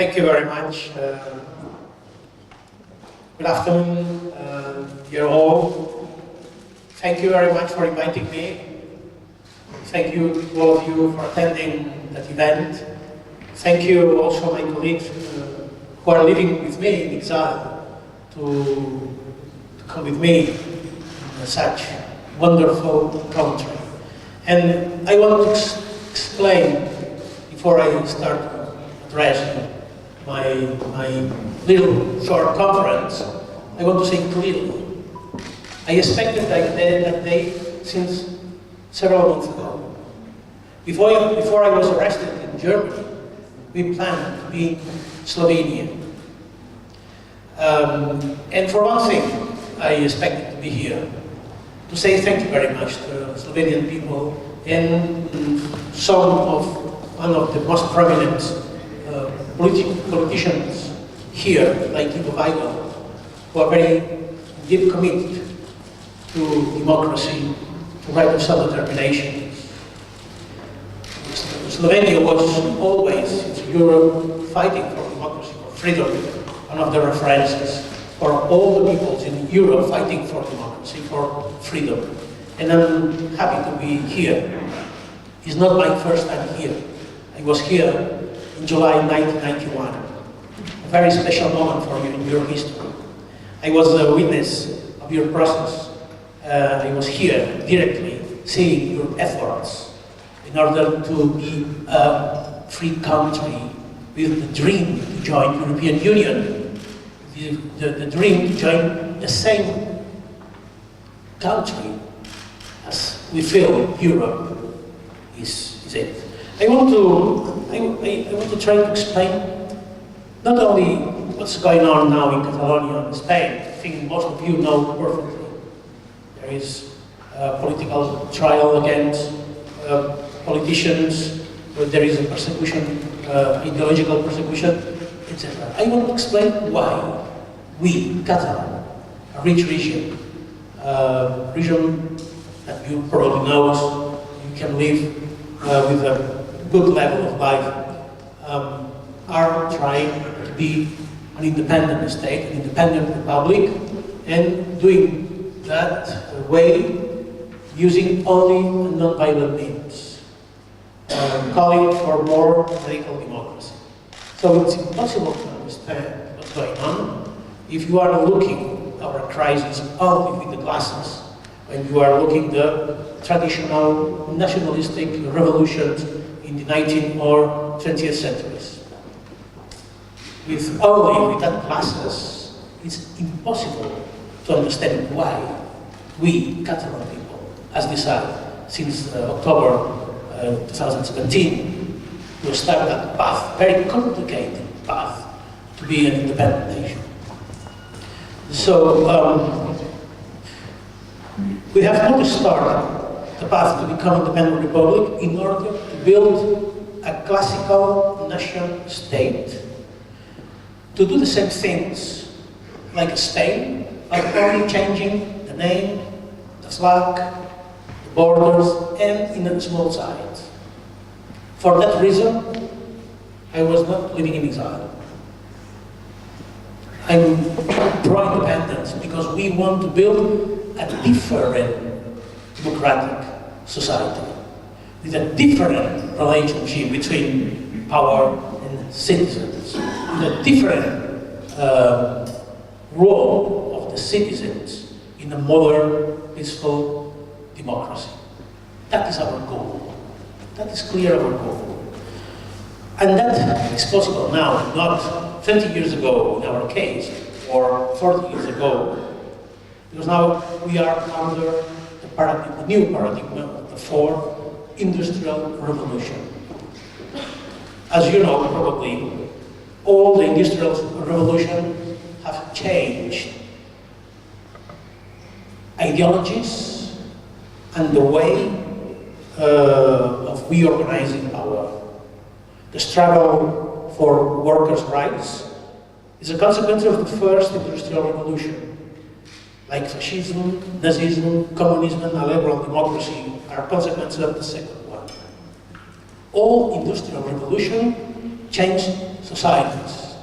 Thank you very much. Good afternoon, dear all. Thank you very much for inviting me. Thank you to all of you for attending that event. Thank you also my colleagues who are living with me in exile to come with me in such wonderful country. And I want to explain, before I start addressing my little short conference, I want to say clearly, I expected that day since several months ago. Before I was arrested in Germany, we planned to be in Slovenia. And for one thing, I expected to be here, to say thank you very much to Slovenian people and one of the most prominent politicians here, like Ljubljani, who are very deep committed to democracy, to right of self-determination. Slovenia was always, since Europe, fighting for democracy, for freedom, one of the references for all the peoples in Europe fighting for democracy, for freedom. And I'm happy to be here. It's not my first time here. I was here in July 1991. A very special moment for you in your history. I was a witness of your process. I was here directly seeing your efforts in order to be a free country with the dream to join the European Union, the dream to join the same country as we feel Europe is it. I want to try to explain not only what's going on now in Catalonia and Spain. I think most of you know perfectly. There is a political trial against politicians, where there is a persecution, ideological persecution, etc. I want to explain why we, Catalan, a rich region that you probably know, you can live with a good level of life, are trying to be an independent state, an independent republic, and doing that way using only non-violent means, calling for more radical democracy. So it's impossible to understand what's going on if you are looking at our crisis only with the glasses, when you are looking at the traditional nationalistic revolutions in the 19th or 20th centuries. With that glasses, it's impossible to understand why we, Catalan people, has decided since October 2017 to start that path, very complicated path, to be an independent nation. So we have to start the path to become an independent republic in order to build a classical nation state, to do the same things like Spain, like only changing the name, the flag, the borders, and in a small size. For that reason, I was not living in exile. I'm pro-independence because we want to build a different democratic society with a different relationship between power and citizens, with a different role of the citizens in a modern, peaceful democracy. That is our goal. That is clear our goal. And that is possible now, not 20 years ago in our case, or 40 years ago, because now we are under the new paradigm of the fourth industrial revolution. As you know, probably, all the industrial revolution have changed ideologies and the way of reorganizing power. The struggle for workers' rights is a consequence of the first industrial revolution. Like fascism, Nazism, communism, and liberal democracy are consequences of the second one. All industrial revolution change societies,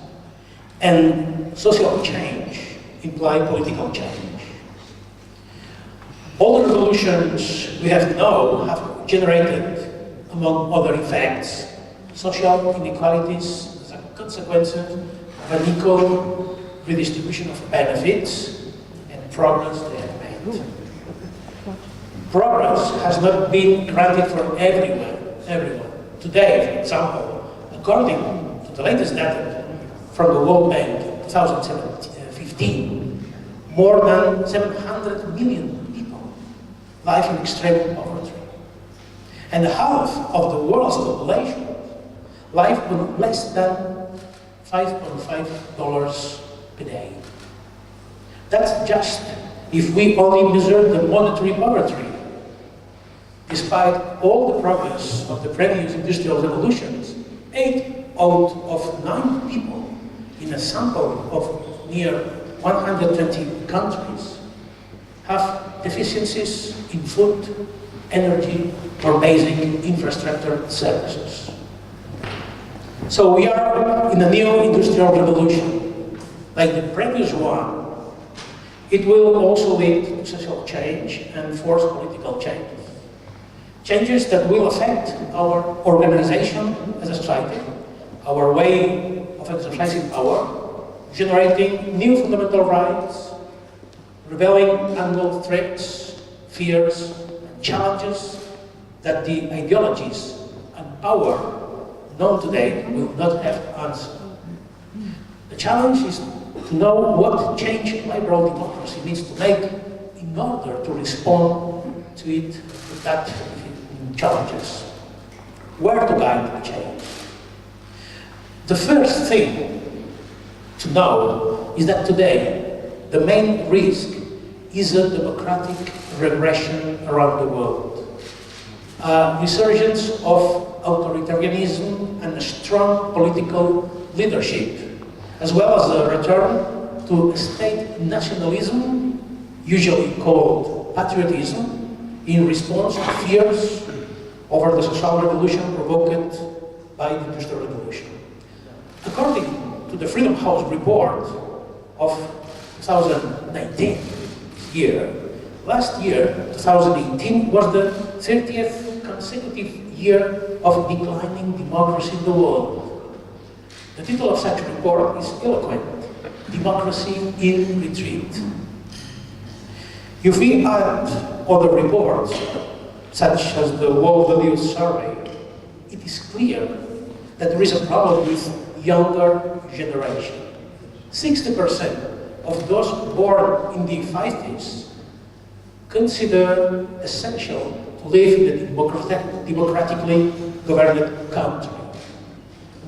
and social change imply political change. All the revolutions we have known have generated, among other effects, social inequalities as a consequence of an equal redistribution of benefits and progress they have made. Progress has not been granted for everyone. Today, for example, according to the latest data from the World Bank in 2015, more than 700 million people live in extreme poverty. And half of the world's population live on less than $5.5 per day. That's just if we only measure the monetary poverty. Despite all the progress of the previous industrial revolutions, 8 out of 9 people in a sample of near 120 countries have deficiencies in food, energy, or basic infrastructure services. So we are in a new industrial revolution, like the previous one. It will also lead to social change and force political changes. Changes that will affect our organization as a society, our way of exercising power, generating new fundamental rights, revealing unknown threats, fears, and challenges that the ideologies and power known today will not have answered. The challenge is to know what change liberal democracy needs to make in order to respond to it, to that challenges. Where to guide the change? The first thing to know is that today the main risk is a democratic regression around the world. A resurgence of authoritarianism and a strong political leadership, as well as a return to state nationalism, usually called patriotism, in response to fears over the social revolution provoked by the Industrial Revolution. According to the Freedom House report of 2019 year, last year, 2018, was the 30th consecutive year of declining democracy in the world. The title of such report is eloquent: Democracy in Retreat. If we add other reports, such as the World Values Survey, it is clear that there is a problem with younger generation. 60% of those born in the 50s consider essential to live in a democratically governed country.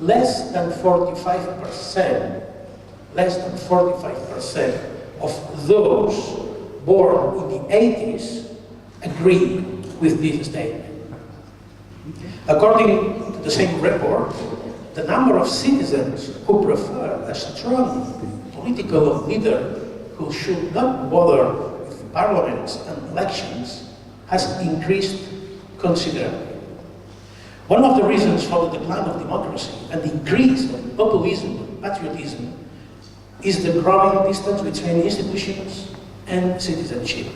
Less than 45% of those born in the 80s agree with this statement. According to the same report, the number of citizens who prefer a strong political leader who should not bother with parliaments and elections has increased considerably. One of the reasons for the decline of democracy and the increase of populism and patriotism is the growing distance between institutions and citizenship.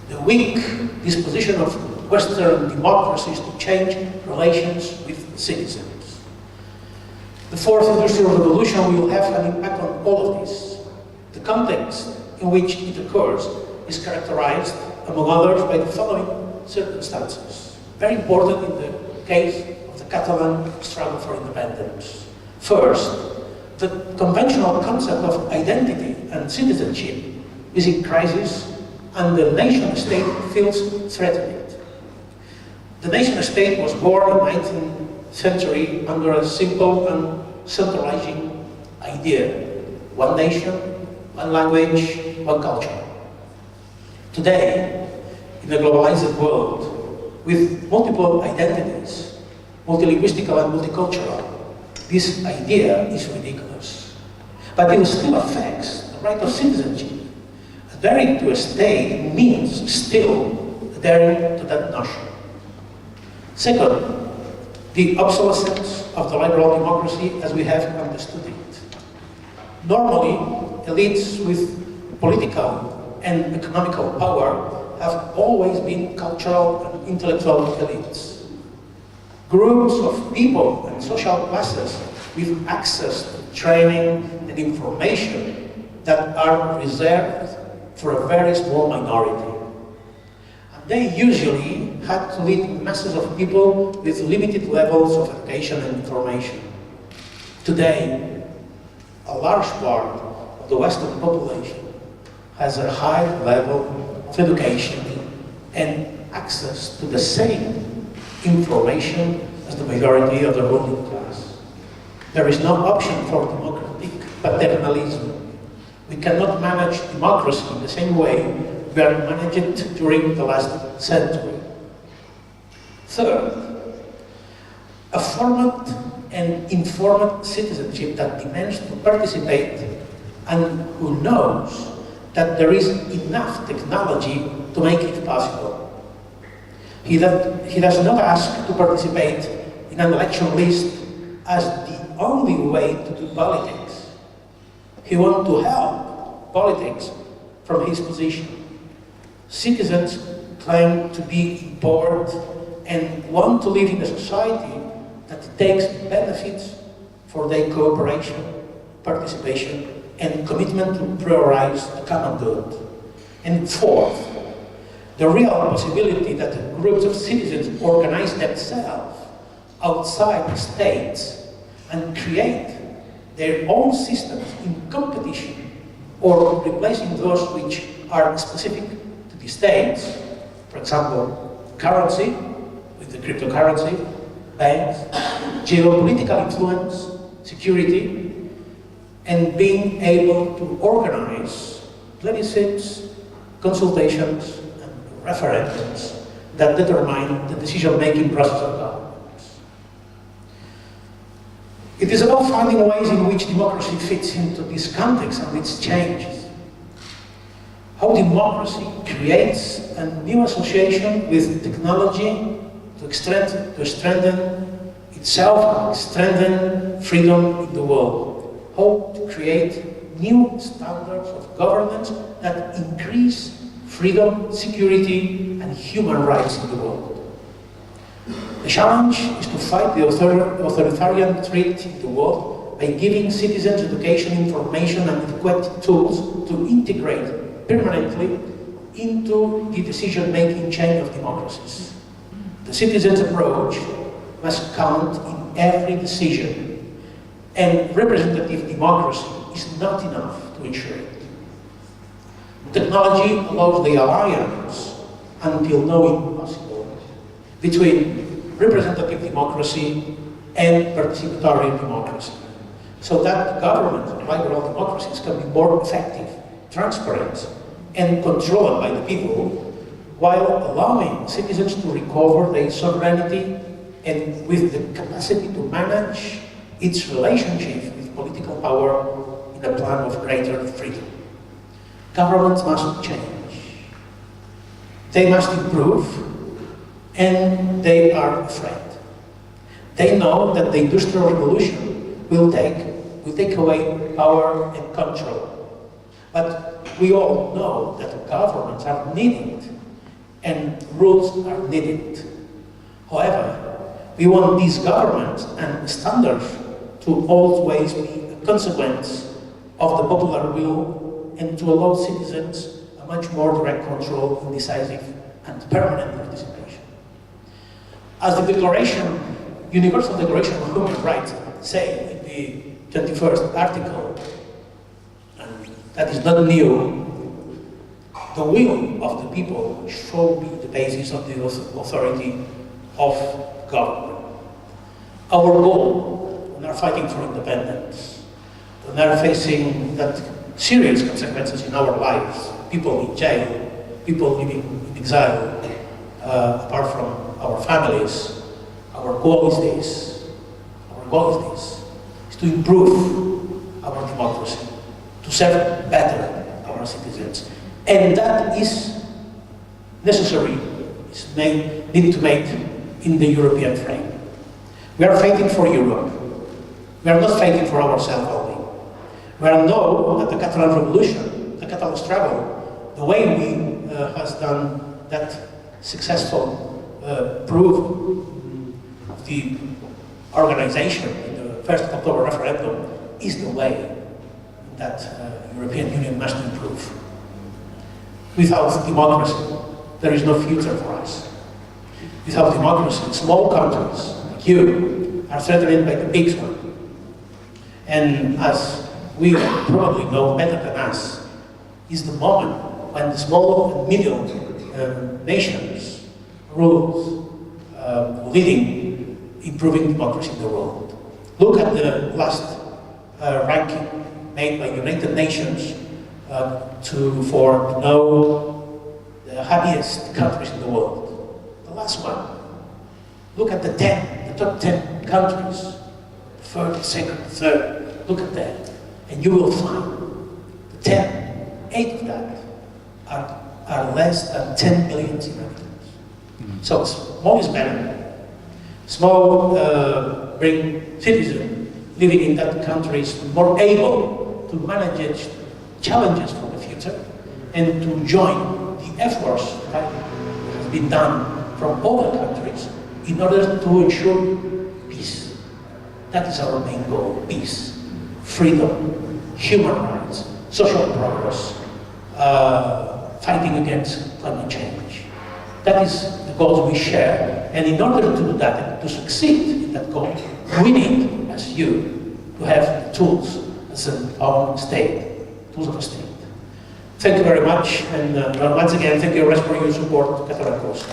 The weak disposition of Western democracies to change relations with citizens. The fourth industrial revolution will have an impact on all of this. The context in which it occurs is characterized, among others, by the following circumstances. Very important in the case of the Catalan struggle for independence. First, the conventional concept of identity and citizenship is in crisis, and the nation-state feels threatened. The nation-state was born in the 19th century under a simple and centralizing idea: one nation, one language, one culture. Today, in a globalized world with multiple identities, multilinguistical and multicultural, this idea is ridiculous. But it still affects the right of citizenship. Adhering to a state means still adhering to that notion. Second, the obsolescence of the liberal democracy as we have understood it. Normally, elites with political and economical power have always been cultural and intellectual elites. Groups of people and social classes with access to training and information that are reserved for a very small minority. And they usually had to lead masses of people with limited levels of education and information. Today, a large part of the Western population has a high level of education and access to the same information as the majority of the ruling class. There is no option for democratic paternalism. We cannot manage democracy in the same way we are managed it during the last century. Third, a formed and informed citizenship that demands to participate and who knows that there is enough technology to make it possible. He does not ask to participate in an election list as the only way to do politics. He wants to help politics from his position. Citizens claim to be empowered and want to live in a society that takes benefits for their cooperation, participation, and commitment to prioritize the common good. And fourth, the real possibility that groups of citizens organize themselves outside the states and create their own systems in competition or replacing those which are specific to the states, for example, currency with the cryptocurrency, banks, geopolitical influence, security, and being able to organize plebiscites, consultations, and referendums that determine the decision-making process of governments. It is about finding ways in which democracy fits into this context and its changes. How democracy creates a new association with technology to strengthen itself and strengthen freedom in the world. How to create new standards of governance that increase freedom, security, and human rights in the world. The challenge is to fight the authoritarian threat in the world by giving citizens education, information, and adequate tools to integrate permanently into the decision-making chain of democracies. The citizens' approach must count in every decision, and representative democracy is not enough to ensure it. Technology allows the alliance, until now impossible, between representative democracy and participatory democracy, so that government and liberal democracies can be more effective, transparent, and controlled by the people, while allowing citizens to recover their sovereignty and with the capacity to manage its relationship with political power in a plan of greater freedom. Governments must change. They must improve, and they are afraid. They know that the Industrial Revolution will take away power and control. But we all know that governments are needed and rules are needed. However, we want these governments and standards to always be a consequence of the popular will and to allow citizens a much more direct control and decisive and permanent participation. As the Universal Declaration of Human Rights say in the 21st article, and that is not new, the will of the people should be the basis of the authority of government. Our goal, when we are fighting for independence, when we are facing that serious consequences in our lives, people in jail, people living in exile, apart from our families, our goal is this. Our goal is to improve our democracy, to serve better our citizens. And that is necessary, is needed to make in the European frame. We are fighting for Europe. We are not fighting for ourselves only. We know that the Catalan revolution, the Catalan struggle, the way we has done that successful proof of the organization in the 1st of October referendum is the way that European Union must improve. Without democracy, there is no future for us. Without democracy, small countries like you are threatened by the big one. And as we probably know better than us, is the moment when the small and medium nations rules leading improving democracy in the world. Look at the last ranking made by United Nations to know the happiest countries in the world. The last one. Look at the top 10 countries, first, second, third. Look at that, and you will find the 8 of that are less than 10 million inhabitants. So small is better. Small bring citizens living in that country is more able to manage challenges for the future and to join the efforts that has been done from other countries in order to ensure peace. That is our main goal: peace, freedom, human rights, social progress, fighting against climate change. That is the goals we share, and in order to do that and to succeed in that goal, we need, as you, to have the tools as our state, tools of a state. Thank you very much, and once again, thank you for your support, Catalan Cause.